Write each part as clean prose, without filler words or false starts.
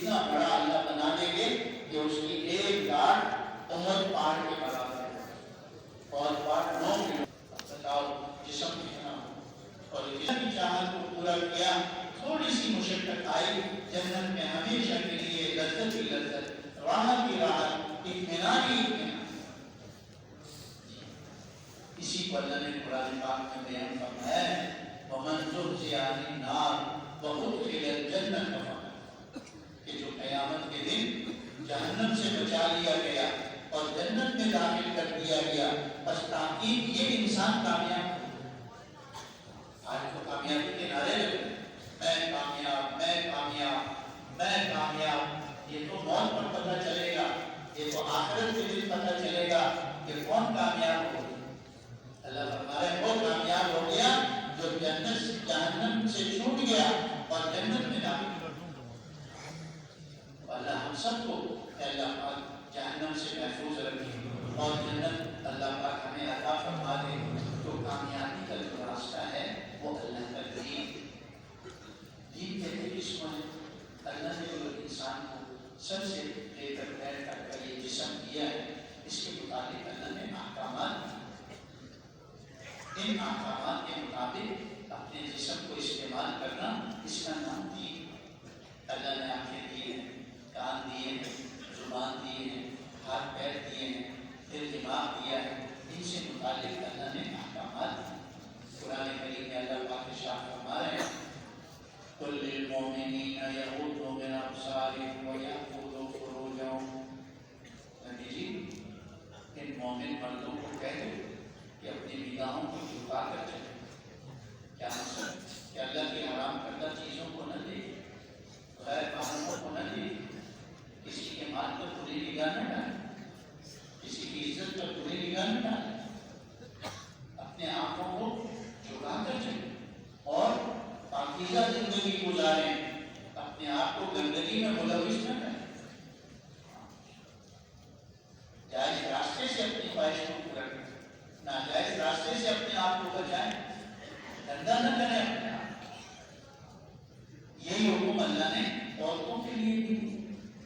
اتنا بڑا اللہ بنا دیں گے کہ اس کی ایک ڈاٹ احد پہاڑ کے برابر ہے. اور پہاڑ 9 کلو. بتاؤ جسم کتنا ہو. اور جسم کی چاہت کو پورا کیا, تھوڑی سی مشقت آئی, جنت میں ہمیشہ کے لیے لذت ہی لذت, راحت ہی راحت, اطمینان ہی اطمینان. اسی کو اللہ نے قرآن پاک میں بیان فرمایا ہے, وَمَنْ زُحْزِحَ عَنِ النَّارِ وَأُدْخِلَ الْجَنَّةَ فَقَدْ فَازَ. کہ جو قیامت کے دن جہنم سے بچا لیا گیا اور جنت میں داخل کر دیا گیا, بس تاکید یہ انسان کامیاب. آج تو کامیابی کے نعرے لگے, میں کامیاب, میں کامیاب, میں کامیاب. یہ تو موت پر پتہ چلے گا, یہ تو آخرت کے دن پتہ چلے گا کہ کون کامیاب ہو. اللہ فرما رہے ہیں وہ کامیاب ہو گیا جو جہنم سے چھوٹ گیا اور جنت میں داخل. اللہ ہم سب کو اللہ پاک جہنم سے محفوظ رکھے اور جنت اللہ پاک ہمیں عطا فرما دے. تو کامیابی کا جو راستہ ہے وہ اللہ کا دین. دین کہتے کس کو ہے؟ اللہ نے جو انسان کو سب سے لے کر پیر تک کا یہ جسم دیا ہے, اس کے مطابق اللہ نے احکامات. ان احکامات کے مطابق اپنے جسم کو استعمال کرنا, اس کا نام دین. اللہ نے آنکھیں دی ہیں, کان دیے ہیں, زبان دی ہے, ہاتھ پیر دیے ہیں, دل دماغ دیا ہے. ان سے متعلق اللہ نے احکامات. قرآن کریم میں اللہ پاک ارشاد فرما رہے ہیں, قُلْ لِلْمُؤْمِنِينَ يَغُضُّوا مِنْ أَبْصَارِهِمْ وَيَحْفَظُوا فُرُوجَهُمْ. نبی جی ان مومن مردوں کو کہہ دو کہ اپنی نگاہوں کو جھکا کر چلے. کیا مقصد؟ کہ اللہ کی حرام کردہ چیزوں کو نہ دیکھیں, غیر محرموں کو نہ دیکھیں, کسی کے مال پر بری نگاہ نہ ڈالیں, کسی کی عزت پر بری نگاہ نہ ڈالیں. اپنے آنکھوں کو جھکا کر چلیں اور پاکیزہ زندگی گزاریں, اپنے آپ کو گندگی میں ملوث نہ کریں. جائز راستے سے اپنی خواہش کو پورا کریں, ناجائز راستے سے اپنے آپ کو بچائیں, گندا نہ کریں اپنے آپ. یہی حکم اللہ نے عورتوں کے لیے بھی.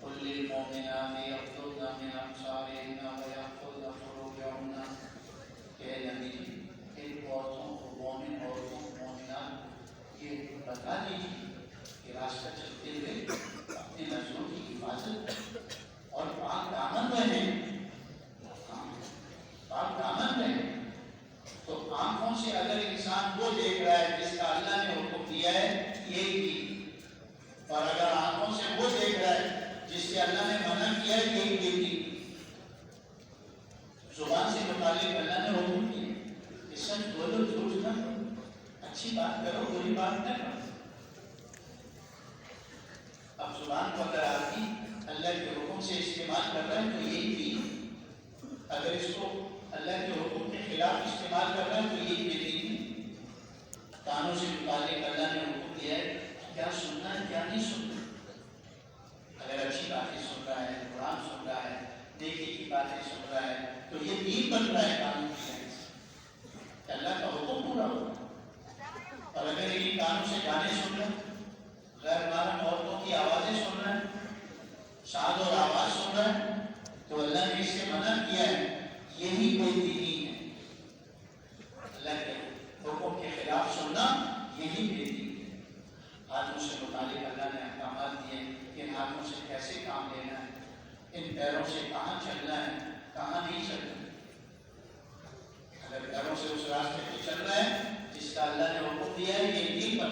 قُلْ لِلْمُؤْمِنَاتِ يَغْضُضْنَ مِنْ أَبْصَارِهِنَّ وَيَحْفَظْنَ فُرُوجَهُنَّ. کہ نبی جی ان عورتوں کو, مومن عورتوں کو, مومنات یہ بتا دیجیے کہ راستہ چلتے ہوئے اپنے نظروں کی حفاظت اور پاک دامن رہیں. پاک دامن رہیں. تو آنکھوں سے اگر انسان وہ دیکھ رہا ہے جس کا اللہ نے حکم دیا ہے یہ کی, اور اگر آنکھوں سے وہ دیکھ رہا ہے جس سے اللہ نے منع کیا ہے یہ کی. زبان سے متعلق اللہ نے حکم کیا کہ سچ بولو, جھوٹ نہ کرو, اچھی بات کرو, بری بات نہ کرو. اب زبان کو اگر آدمی اللہ کے حکم سے استعمال کر رہا ہے تو یہی بھی, اگر اس کو اللہ کے حکم کے خلاف استعمال کر رہا ہے تو یہی بے دینی. کانوں سے متعلق اللہ نے حکم دیا ہے کیا سننا ہے کیا نہیں سننا. اگر اچھی باتیں سن رہا ہے, قرآن سن رہا ہے, نیکی کی باتیں سن رہا ہے تو یہ دین بن رہا ہے کانوں کی وجہ سے کہ اللہ کا حکم پورا ہو. اور اگر یہ کانوں سے گانے سن رہے ہیں, غیر محرم عورتوں کی آوازیں سن رہے ہیں, شاد اور آواز سن رہے ہیں, تو اللہ نے اس سے منع کیا ہے. یہی بے دینی ہے. اللہ کے حکم کے خلاف سننا یہی بے دینی ہے. ہاتھوں سے متعلق اللہ نے احکامات دیے کہ ان ہاتھوں سے کیسے کام لینا ہے, ان پیروں سے کہاں چلنا ہے, کہاں نہیں چلنا. اگر پیروں سے اس راستے پہ چل رہا ہے جس کا اللہ نے حکم دیا ہے یہ دین پر